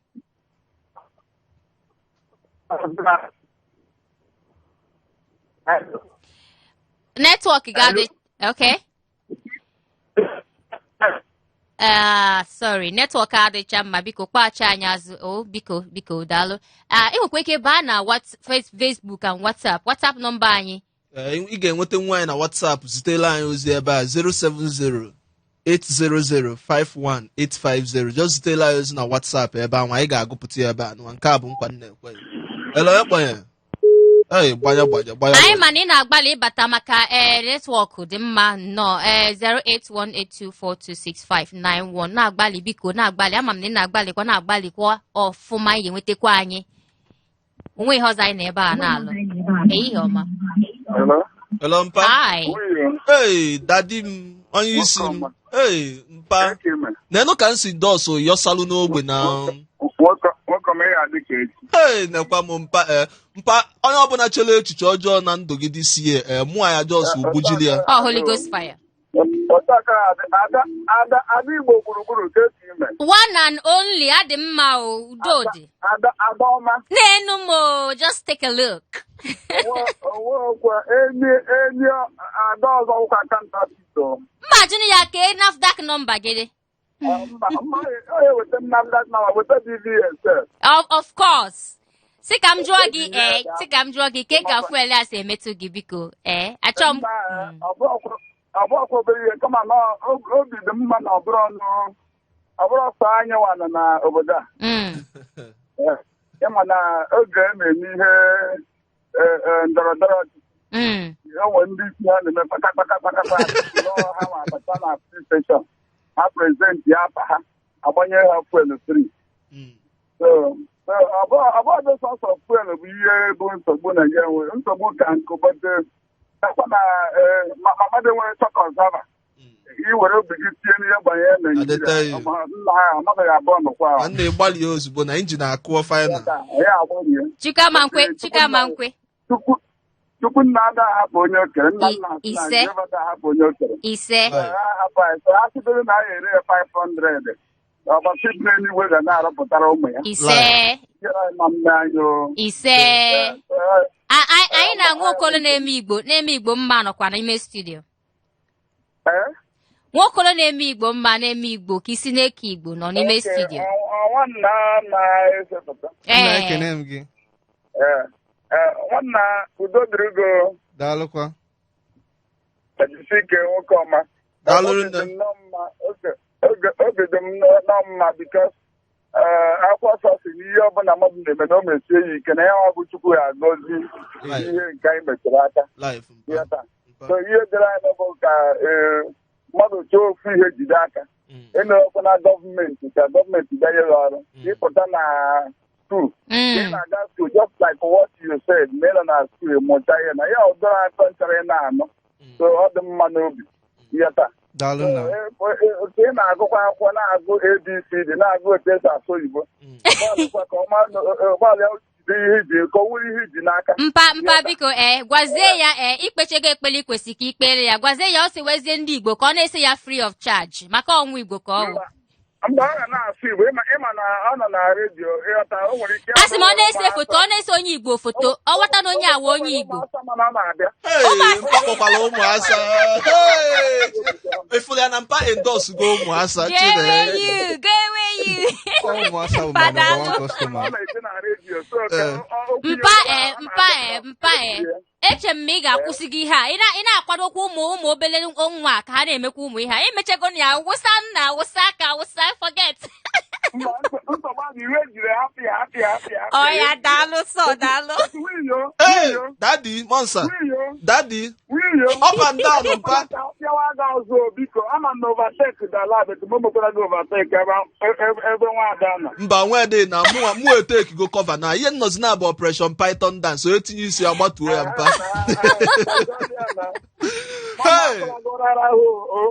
netwọk ga-adị okay sorry netwọk adịcha mma biko kpọghachi anyị azụ biko daalụ enwekwa ike baa na Facebook and WhatsApp nọmba anyị ị ga-enweta nwa anyị na WhatsApp zitela anyị ozi ebe a 070-800-51850 just zitela anyị ozi na WhatsApp ebe ahụ anyị ga-agụpụta ya ebe a nke a bụ nkwa nna ekwe elo ekwenye gbanya anyị ma na ị na-agbalị ịbata maka netwọk dị mma nnọọ 08182426591 na-agbalị biko na-agbalị ama m na ị na-agbalịkwa ọfụma ị ga-enwetakwa anyị onwe ihe ọzọ anyị na ebe a na-alụ ehihie ọma hello mpa hey dadi m onye isi m hey mpa nenu ka m si dọsụ yọsalụ n'ogbe na hey nekwa m mpa onye ọbụla chere echiche ọjọọ na ndụ gị dịsie mụ ya jos ugbujili ya Holy Ghost fire Ada Igbo gburugburu ka esi ime. One and only Adimma Udodi. Ada Ọma. Nenu mo, just take a look. Enyi ada ọzọ ụka kanta sito. Imagine ya ke NAFDAC number gede. Of course. Sikam juagi ke ka fuele ase metu gi biko. Achom. Abụọ obere kama na obi dị mma na ọbụrụ ọsọ anya nwana na obodo a. Ịma na oge na-eme ihe ndọrọndọrọ enwe ndị isi ha na-eme kpakakpakakpaka ha ma abata na steshọn ha prezidenti ya apa ha agbanye ha fuelu free. So ọbọdụ sọsọ fuel bụ ihe bụ nsogbu na ya nwere nsogbu ka nkụbọdụ akwa na mmadụ nwere chọkọzava iwere obi gị tinye n'ihe gbanyere Naijiria nna ha amaghị abụọ nọkwa nwanne gbalịa ozugbo na injin akụọ final ya agbanwe Chikamankwe Chukwu nna ada ahapụ onye okere nna nna Jehova ahapụ onye okere ise ahapụ anyị ha sibere na anyị ere 500 ọbọchị dị n'eluigwe ga na-arụpụtara ụmụ ya ise anyị na-aṅụ okolo na-eme Igbo mma nọkwa n'ime studio Nwokolo na-eme Igbo mma na-eme Igbo ka isi na-eke Igbo nọ n'ime studio ekene m gị nwanna udo dịrị go daalụkwa ejisike nwoke ọma daalụrụ nne oge dị m n'ọmma bikos akwụkwọ nsọ si n'ihe ọbụla mmadụ na-eme na o mesie ya ike na ya ọ bụ Chukwu ya agọzi ihe nke anyị mechara aka so ihe dịrị anyị bụ ka mmadụ chọọ ofu ihe jide aka emerekwa na gọọmenti ka gọọmenti bịanyere ọrụ ịpụta na school ị na-aga school just like what you said ma ị nọ na school mụta ihe na ya ọdọrọ atọ nchara ị na-anụ so ọ dị mma n'obi ihe taa otu ị na-agụkwa akwụkwọ na-agụ ABCD na-agụ otu esi asụ oyibo ụgbọala ihe iji ka o nwere ihe iji n'aka mpa biko gwazie ya ikpechego ekpele ikwesị ka ikpere ya gwazie ya ọ si wezie ndị Igbo ka ọ na-ese ya free of charge maka ọnwụ Igbo ka ọ wụ mgbe ọ na-asụ Igbo ịma na ọ nọ na redio ịghọta o nwere ike asị m ọ na-ese foto ọ na-ese onye Igbo foto ọ ghọta na onye awa onye Igbo mkpakọkwala ụmụasa efula ya na mpa endorse go ụmụasa mpa eche m ị ga-akwụsị gị ihe a ị na-akwadokwa ụmụ obele nwa ka ha na-emekwa ụmụ ihe a imechego na ya wụsa nna wụsa aka wụsa forget ọya daalụ sọ daalụ daddy monsa daddy up and down mpa mba nwede na mụ eteki go cover na ihe nnọzi na-abụ operation python dance o etinye isi agbatuo ya mpa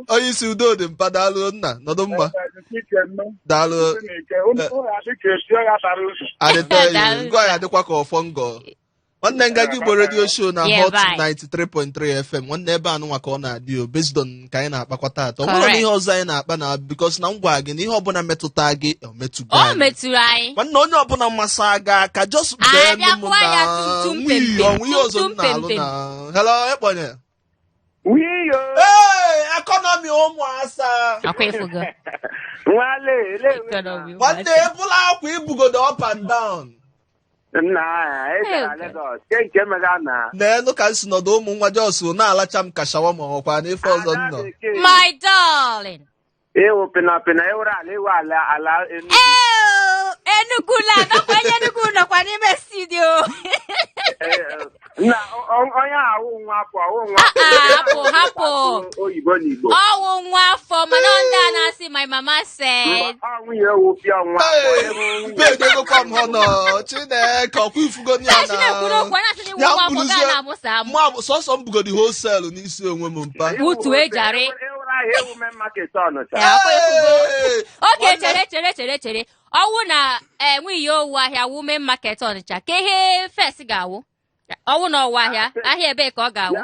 onye isi udo dị mpa daalụ nna nọdụ mma daalụ adịte ngọ ya adịkwa ka ọfọ ngọ nwanne nga gị Igbo radio show na hot 93.3 FM nwanne ebe anụnwa ka ọ na-adị o based on ka anyị na-akpakọta atọ ọ bụrụ na ihe ọzọ anyị na-akpa na because na ngwa gị na ihe ọbụla metụta gị ọ metụrụ anyị nwanne onye ọbụla mmasị aga aka just bee nụ m na ọnwụ ihe ọzọ na-alụ na hello ekponye ekọnọmi ụmụasa nwanne ebula akwa ibugodo up and down n'elu ka nsi nọdụ ụmụ nwa jos na-alacha m ka shawa ma ọkwa n'ife ọzọ nnọ my darling Enugu nọkwa n'ime studio hapụ ọwụ nwa afọ mana ndị a na-asị my mama said begogokwa m họ nọ Chineke ọkwa ifugo ya sọsọ m bugodi wholesale n'isi onwe m mpa utu ejari oke chere ọwụ na enweghị owu ahịa women market Ọnịcha ka ihe fes ga-awụ ọwụ na ọwụ ahịa ebe ka ọ ga-awụ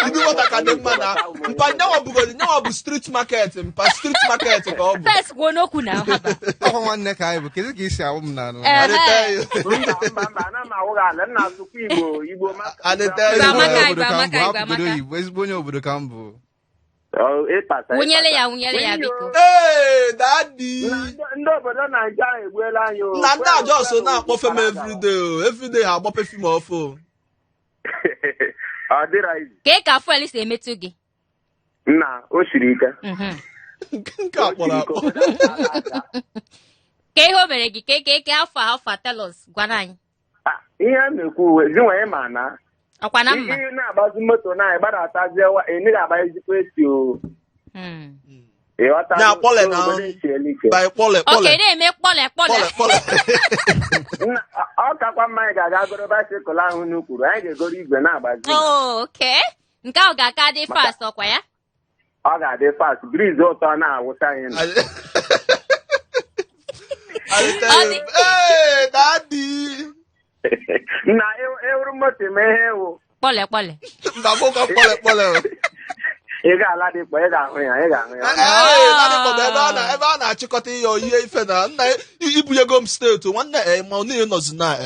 Idumota ka dị mma na mpa nyawa bụ street market mpa street market ka ọ bụ fes gwuo n'okwu na ọkwa nwanne ka anyị bụ kedu ka isi awụ m na ezigbo onye obodo ka m bụ Wunyele ya biko. Daddy. Ndị obodo Naịjirịa egbuela anyị o. Na ndị ajọ so na-akpọ fem everyday ha agbapụ fim ọfụ. Ọ dịra izi. Ka fuel si emetụ gị. Nna, o siri ike. Nke akpọrọ akpọ. Ka ihe o mere gị ka afọ tell us gwana anyị. Ihe a na-ekwu zinwe ma na ọkwa na mma ihe na-agbazi moto na ịgbadatazie ị na-agba ezigbo esi o Nya kpọle na by kpọle. Okay, na-eme kpọle. Ọ kakwa mma anyị ga-aga goro bicycle ahụ n'ukwuru, anyị ga-egoro igwe na-agbazi. Oh, okay. Nke ahụ ga-aka dị fast ọkwa ya? Ọ ga-adị fast, breeze ụtọ na-awụsa anyị nọ. Hey, daddy. Na ewuru moto mee ihe ewu. Kpọle. Ngabụkọ kpọle. Ị ga-ala dịkpọ, ị ga-ahụ ya. Ebe a na-achịkọta ihe ife na nna ibunyego m steeti nwanne ma ọ niile nọzi na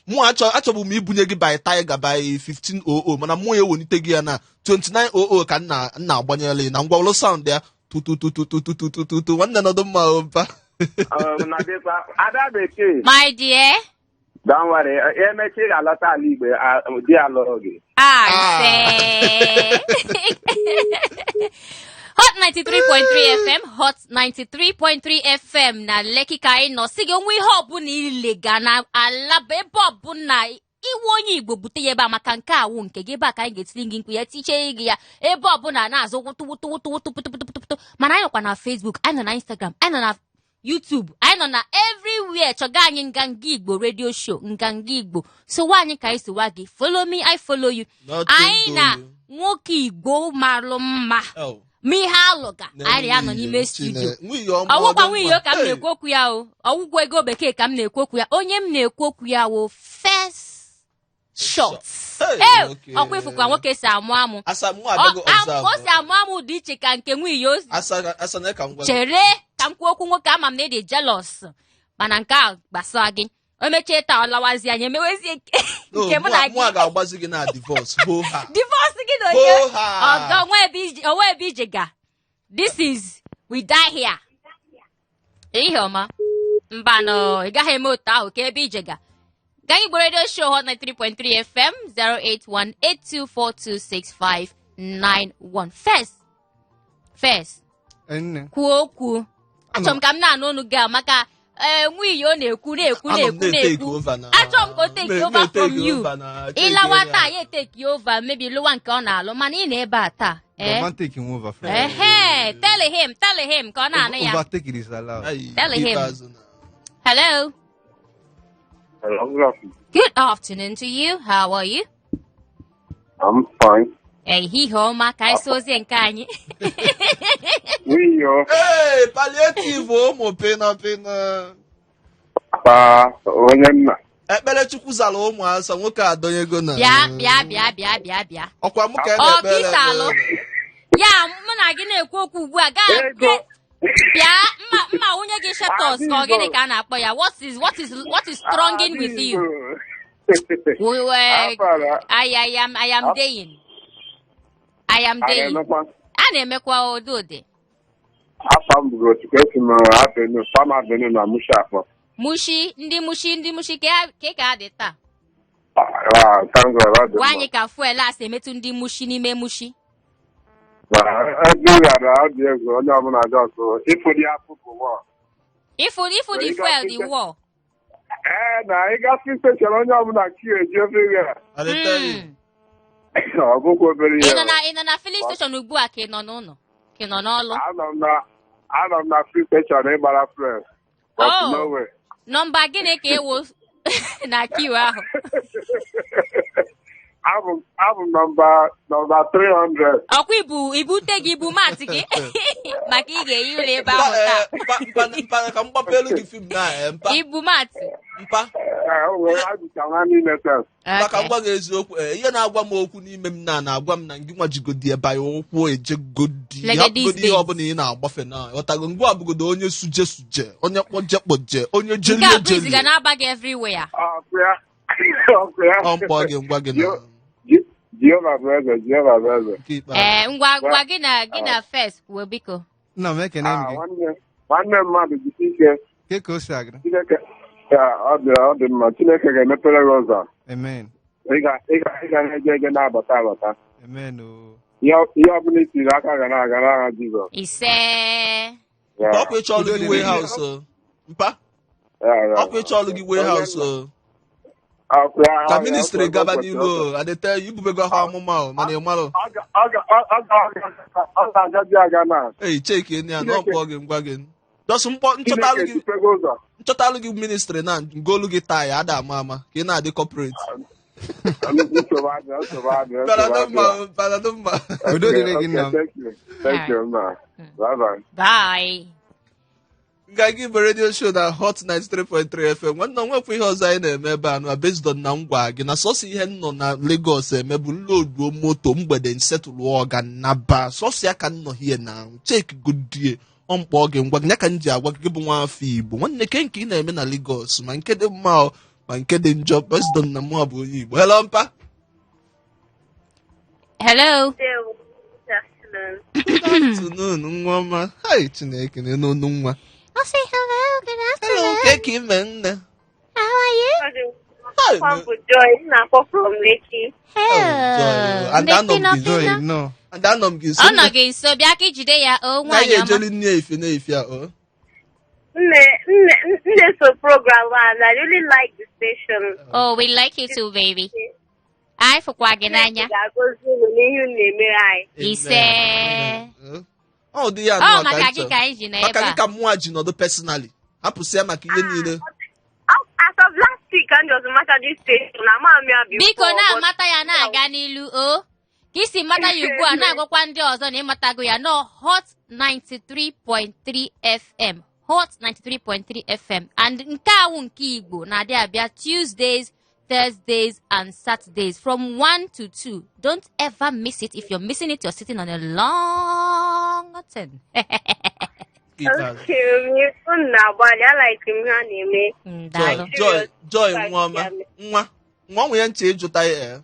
mụ achọbụ m ibunye gị by Tiger by 1500 mana mụ ewelite gị ya na 2900 ka nna agbanyela na ngwa ụlọ sound ya tutututututututu nwanne nọdụ mma mpa. Ada bekee. My dear. Don't worry, emechi ga-alọta ala Igbo di ya lụrụ gị. Hot 93.3 FM, Hot 93.3 FM na Lekki ka anyị nọ. Sị gị onwe ihe ọbụla ilega na alaba ebe ọbụla iwu onye Igbo bute ya ebe a maka nke awụ nke gị ebe a ka anyị ga-etiri gị nkwu ya tiche gị ya ebe ọbụla na-azụ wutu mana anyị nọkwa na Facebook, anyị nọ na Instagram, anyị nọ na YouTube, anyị nọ na everywhere. Chọga anyị Nganga Igbo radio show, Nganga Igbo. So anyị ka anyị sowa gị. Follow me, I follow you. Anyị na nwoke Igbo malụ mma. Ihe alụga, anyị anọ n'ime studio. Ọwụkwa nwunye ka m na-ekwu okwu ya o. Ọwụgwọ ego bekee ka m na-ekwu okwu ya. Onye m na-ekwu okwu ya wo first shot. Ọkwa ifukwa nwoke si amụ. O si amụ dị iche ka nke nwunye ozi. Chere ka m kwuo okwu nwoke ama m na ịdị jealous. Mana nke a gbasa gị. O mechie taa ọlawazi anyị emewezie nke mụ na gị. Mụ ga-agbazi gị na divorce. Divorce gị na onye. Ọgọ nwa ebe ije ga. This is we die here. Ihe ọma. Mbanụ ị gaghị eme otu ahụ ka ebe ije ga. Gang Igbo Radio Show Hot 93.3 FM 08182426591. First. Kwuo okwu. Achọrọ m ka m na-anụ ọnụ gị maka nwunye ọ na-ekwu. Achọrọ m ka o take over from you. Ịlawa taa ya take over maybe lụwa nke ọ na-alụ mana ị na-ebe a taa. Tell him ka ọ na-anụ ya. Tell him. Hello. Hello. Good afternoon to you. How are you? I'm fine. Ehihie ọma ka anyị sozie nke anyị. Hey, palliative ụmụ pina. Onye nna. Ekpere Chukwu zara ụmụasa nwoke adọnyego na. Bịa. Ọkwa mụ ka na-ekpere. Ọkịsalụ. Ya mụ na gị na-ekwu okwu ugbu a gaa. Bịa mma nwunye gị shetos ka ọ gịnị ka a na-akpọ ya? What is stronging with you? I am deying. A na-emekwa odode. Afọ m bụrụ otu ka esi m abenu, fama abenu na Mushi afọ. Ndị mushi ka adị taa. Gwa anyị ka fuel a si emetụ ndị mushi n'ime mushi. Ebe ghara ọ dị egwu onye ọbụla dị ọsọ ịfụ dị afụ bụ wọl. Ịfụ dị fuel dị wọl. Na ịgasị steshọn onye ọbụla ki eji ofe ghara. Ọ bụkwa obere ihe. Ị nọ na filling station ugbu a ka ị nọ n'ụlọ? Ka ị nọ n'ọlụ? Anọ m na filling station ịgbara fuel. Nọmba gịnị ka ewo na kiu ahụ? Abụ nọmba 300. Ọkwa ibute gị ibu maatị gị maka ị ga-eyi ụlọ ebe ahụ taa. Mpa ka m gbapelu gị fim na mpa. Ibu maatị. Mpa. Maka m gwa gị eziokwu ihe na-agwa m okwu n'ime m na-agwa m na gị nwa jigodi ebe ya ụkwụ ejegodi hapụgodi ihe ọbụla ị na-agbafe na ọtago ngwa abụgodo onye suje onye kpọje onye jeli nke a brizi ga na-aba gị everywhere. Ọ mkpọ gị ngwa gị na Jehova bụ eze. Ngwa gị na first kwuo biko. Nna m ekene m gị. Nwanne mmadụ jisi ike. Ka o si agara. Ọ dị mma. Chineke ga-emepere gị ụzọ. Amen. Ị ga na-eje na-abata. Amen. Ihe ọbụla itiri aka ga na-aga n'aha Jizọs. Ise. Ọkwa ịchọ ọlụ gị warehouse. Mpa. Ọkwa ịchọ ọlụ gị warehouse. ka ministri gaba n'ilu adịte ibubego ha amụma mana ị marụ ei cheki ya na ọkpọ gị ngwa gị dọsụ nchọtalụ gị ministri na ngolu gị taa ya ada ama ka ị na-adị kọpret Paradumma. Udo dịrị gị nna m. Thank you, ma. Bye. Bye. Nga gị bụ radio show na Hot 93.3 FM. Nwanne nwekwa ihe ọzọ anyị na-eme ebe a na based on na ngwa gị na sọsọ ihe nọ na Lagos eme bụ nloduo moto mgbede nsetụlụ ọga naba sọsọ ya ka nọ hie na check godie ọmkpọ oge ngwa gị ya ka m ji agwa gị bụ nwa afọ Igbo nwanne ke nke ị na-eme na Lagos ma nke dị mma ma nke dị njọ based on na mụ abụ onye Igbo. Hello mpa. Hello. Good afternoon, nwa ọma. Hi, Chineke n'onu nwa. I'll say hello, good afternoon. Hello, Keki Menne. How are you? From Joy, not from Lekki. And Joy, no. And I'm giving Oh, no, again, so Biaki Jide ya, oh, Why you why, jelly near if you know if you are, There's a program and I really like the station. Oh, we like you too, baby. I for Kwaginanya. Ise. Oh, dear. Oh, Makaki Kaiji, Makaka Muaji, no, personally. Apusia Maki. As of last week, and doesn't matter this station. Biko na mata ya na ganilu o. Kisi mata yugu na go kwandi ozo ni mata go ya no Hot 93.3 FM. Hot 93.3 FM. And nke awu nke Igbo na dey abia Tuesdays, Thursdays and Saturdays from 1 to 2. Don't ever miss it. If you're missing it, you're sitting on a long thing. Okay, I like him. Joy, nwa nwe ntị ịjụta ya.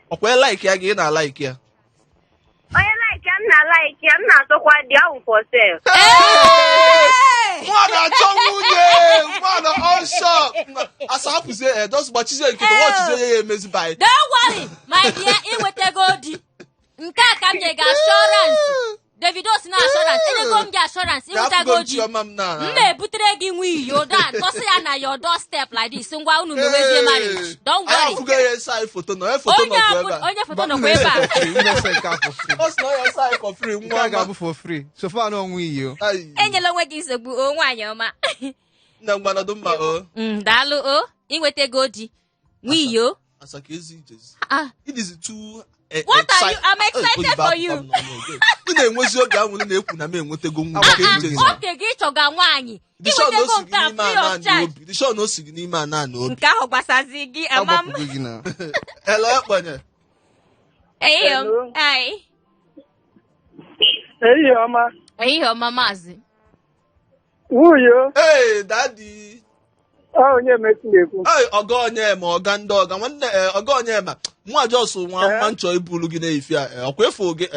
Okwe like ya gị na like ya. Onye like ya, I'm not so quite down for sale. Mwana chongunye, mwana on shop. Asa hapu say, those batches you can watch say mezi buy. Don't worry, my dear, inwete godi. Nka kamje ga assurance. Davido si na assurance. Ene go mje assurance, inwete godi. Mme butere gi nwi yo dan. Tosi ya na your doorstep like this. Ngwa unu mewezie marriage. Don't worry. Afuga ye sai photo no, photo no forever. Onye photo no forever. Us no your sai for free. Nwa ga for free. So far no nwi yo. Enyela onwe gị nsogbu o nwaanyị ọma. Na mgbana dumba o. Daalụ o. Inwete godi. Nwi yo. Asaka ezi ijezi. It is too What are you? I'm excited for you. Ị na-enwezi oge ahụ na-ekwu na m enwetego nwa nke ijezi. Oge gị chọga nwaanyị. Inwetego nke a free of charge. The show no sigi n'ime ana na obi. Nke ahụ gbasazi gị ama m. Hello, ekwenye. Eyo. Ai. Eyi ọma. Eyi ọma maazị. Wuyo. Hey, daddy. Onye mesi na-ekwu. Ọga onye ma ọga ndị ọga nwanne ọga onye ma nwa Jọsụ nwa nchọ ibulu gị na-efi ọkwa efu gị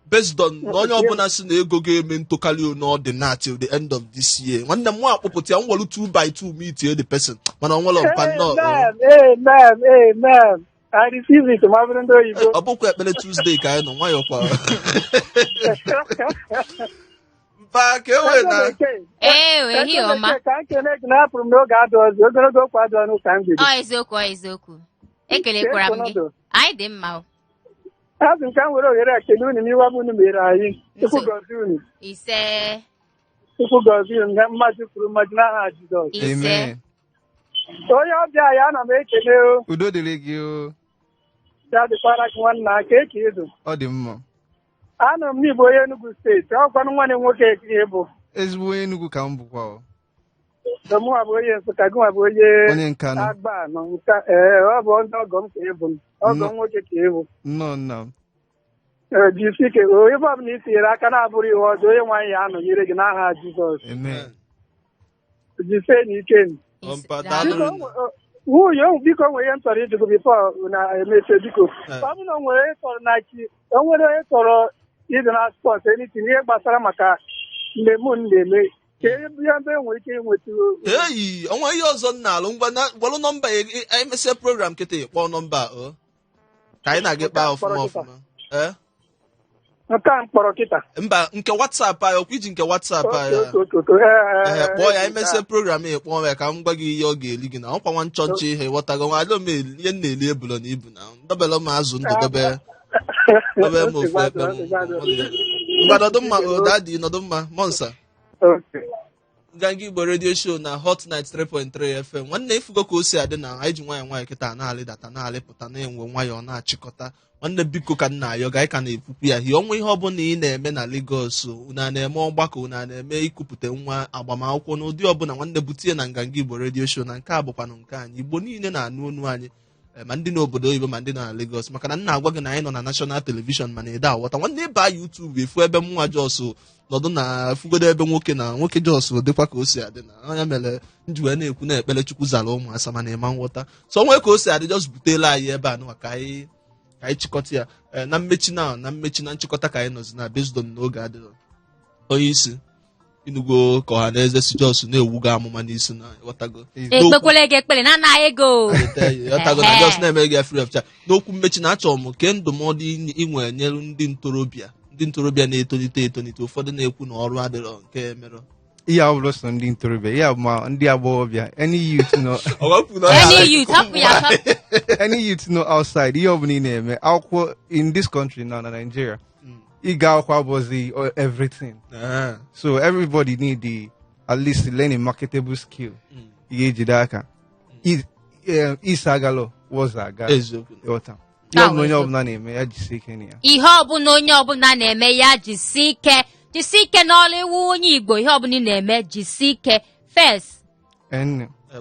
based on na onye ọbụla si na ego ga-eme ntụkali n'ọdịna till the end of this year nwanne m nwa akpụpụta ya nwere 2x2 meet the person mana ọ nwere mpa nnọọ. Amen. I receive it ma bụrụ ndị oyibo. Ọ bụkwa ekpere Tuesday ka anyị nọ nwayọọ kwa. Mpa ka ewe na. Ehi ọma. Ka nkene gị na-apụrụ m n'oge adụ ọzọ ogologo okwu adụ ọnụ ka m bido. Eziokwu. Ekelekwara m gị. Anyị dị mma o. Azụ nke m were ohere ekele unu n'iwe bụ unu mere anyị. Chukwu gọzie unu. Ise. Chukwu gọzie unu mmadụ kwuru mmadụ n'aha Jizọs. Ise. Onye ọbịa ya ana m ekele o. Udo dịrị gị o. Ya dịkwara gị nwanna aka eke ịdụ. Ọ dị mma. Anọ m n'Igbo onye Enugu steeti ọkwanụ nwanne nwoke ekiri bụ. Ezigbo onye Enugu ka m bụkwa o. Mụnwa bụ onye Nsụka gịnwa bụ onye Nkanu. Agba nọ nka ọ bụ ndị ọgọ m ka ịbụ m ọgọ m nwoke ka ịbụ. Nnọọ nna m. Jisi ike onye ọbụla itinyere aka na-abụrụ ihe ọzọ onye nwaanyị ya anọnyere gị n'aha Jizọs. Amen. Jise n'ike m. Nwunye biko nwere ihe m chọrọ ịjụgo bifo na-emeche biko ọ bụ na o nwere ịtọrọ na chi o nwere ịtọrọ ịdị na spọt enitin ihe gbasara maka mmemme na-eme ka ihe mbe nwere ike ịnweta. Eyi ọnwa ihe ọzọ nna alụ ngwa gbalụ nọmba anyị mesie program kịta kpọọ nọmba ka anyị na-aga kpaa ọfụma. nke a mkpọrọ kịta. Mba, nke WhatsApp anyị, ọkwa iji nke WhatsApp anyị. Kpọọ ya emesịa program ị kpọọ ya ka m gwa gị ihe ọ ga-eli gị na ọkwa nwa nchọnchọ ihe ghọtago nwa alụ m ihe m na-eli ebulo na ibu na dobere m azụ ndụ dobe m ofu ebe ngwa nọdụ mma odadị nọdụ mma monsa Nganga Igbo redio show na Hot Night 3.3 FM. Nwanne ifugo ka o si adị na anyị ji nwayọ kịta na-alịdata na-alịpụta na-enwe nwayọ na-achịkọta. Nwanne biko ka nna ayọ ga anyị ka na-ekwukwu ya hie ọnwa ihe ọbụla ị na-eme na Lagos una na-eme ọgbakọ una na-eme ikupụta nwa agbamakwụkwọ n'ụdị ọbụla nwanne butie na Nganga Igbo redio show na nke a bụkwanụ nke anyị Igbo niile na-anụ onu anyị ma ndị n'obodo oyibo ma ndị nọ na Lagos maka na nna agwa gị na anyị nọ na national television mana ede aghọta nwanne ịba YouTube efu ebe mnwa Jos nọdụ na fugodo ebe nwoke Jos dịkwa ka o si adị na anya mere nji wee na-ekwu na ekpere Chukwu zara ụmụ asa mana ịma nghọta so nwee ka o si adị just butela anyị ebe a nụwa ka anyị chịkọta ya na mmechi na nchịkọta ka anyị nọzi na Bezdon n'oge adịrọ onye isi inugo ka ọha na eze si Jos na-ewugo amụma n'isi na ghọtago ekpekwele gị ekpere na anaghị ego ghọtago na Jos na-eme gị free of charge n'okwu mmechi na achọrọ m ke ndụmọdụ inwe nyelu ndị ntorobịa na-etolite ụfọdụ na-ekwu na ọrụ adịrọ nke mere ihe ọ bụla so ndị ntorobịa ya ma ndị agbọghọbịa any youth no outside ihe ọbụla ị na-eme akwụkwọ in this country now na Nigeria ịga akwụkwọ abụzi everything so everybody need at least learn a marketable skill ị ga-ejide aka isagalo wazaga ịghọta ihe ọbụla onye ọbụla na-eme ya jisie ike na ya ihe ọbụla onye ọbụla na-eme ya jisie ike n'ọrụ iwu onye Igbo ihe ọbụla ị na-eme jisie ike first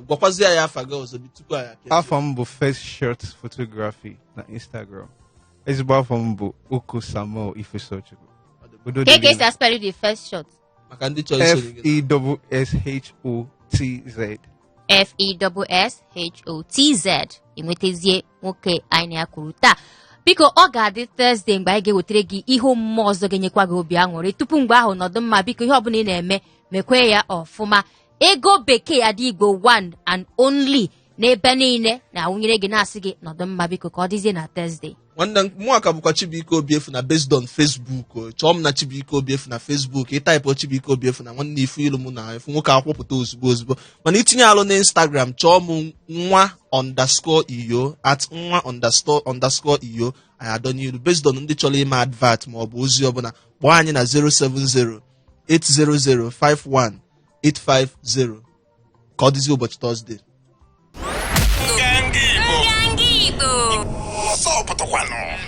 gwakwazi ya afa gị ọzọ tupu anyị afọ m bụ First Shot Photography na Instagram ezigbo afọ m bụ Oko Samuel Ifesochukwu ka esi aspell the First Shot maka ndị chọrọ isoro FESSHOTZ enwetazie nwoke anyị na-akwuru taa biko ọ ga-adị Thursday mgbe anyị ga-ewetara gị ihe omume ọzọ ga-enyekwa gị obi aṅụrị tupu mgbe ahụ nọdụ mma biko ihe ọbụla ị na-eme mekwe ya ọfụma ego bekee adị Igbo one and only n'ebe niile na-awụnyere gị na-asị gị nọdụ mma biko ka ọ dịzie na Thursday nwanne mụaka bụkwa Chibuike Obiefu na Bezdon Facebook chọọ m na Chibuike Obiefu na Facebook ịtaịpụ Chibuike Obiefu na nwanne ifu ilu m na efu nwoke akwụpụta ozugbo mana itinye alụ na Instagram chọọ m nwa_iyo @nwa_iyo anyị adọnye ilu Bezdon ndị chọrọ ime advert ma ọ bụ ozi ọbụla kpọọ anyị na 070-800-51850 ka ọ dịzie ụbọchị Thursday Nganga Igbo. Sọpụtụkwanụ.